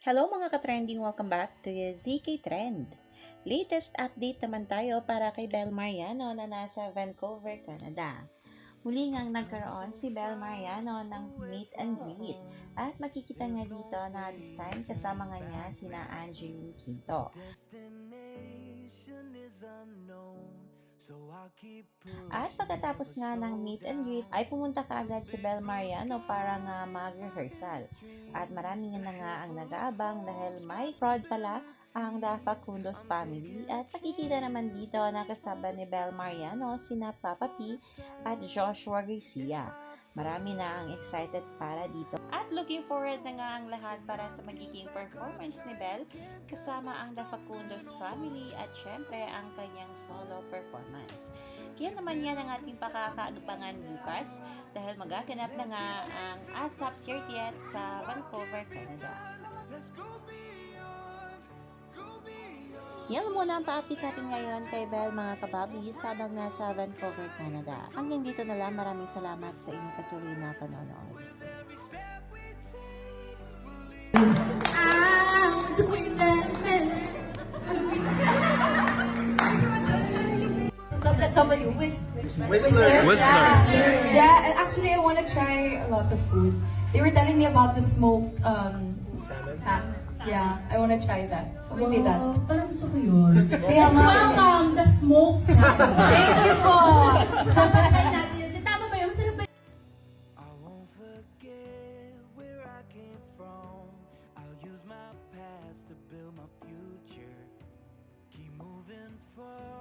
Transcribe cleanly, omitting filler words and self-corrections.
Hello mga ka-trending! Welcome back to ZK Trend. Latest update naman tayo para kay Bel Mariano na nasa Vancouver, Canada. Muli ngang nagkaroon si Bel Mariano ng meet and greet at makikita nga dito na this time kasama nga niya sina Angeline Quinto. At pagkatapos nga ng meet and greet ay pumunta kaagad si Bel Mariano para nga mag-rehearsal. At marami nga nga ang nag-aabang dahil may fraud pala ang The Facundos family at nakikita naman dito na kasama ni Bel Mariano sina Papa P at Joshua Garcia. Marami na ang excited para dito. At looking forward na nga ang lahat para sa magiging performance ni Bel kasama ang The Facundos family at syempre ang kanyang solo performance. Kaya naman yan ang ating pakakaabangan bukas dahil magaganap na nga ang ASAP 30th sa Vancouver, Canada. Yan muna ang pa-update natin ngayon kay Bel mga kabablis habang nasa Vancouver, Canada. Hanggang dito na lang, maraming salamat sa inyong patuloy na panonood. Whistler. Yeah, and actually I want to try a lot of food. They were telling me about the smoked salmon. Yeah, I want to try that. So maybe that. Parang gusto ko yun. Kaya Let's welcome the smoke salmon. Thank you po! Papatay natin yun. Tama ba yun? Masarap ba yun? I won't forget where I came from. I'll use my past to build my future. Keep moving forward.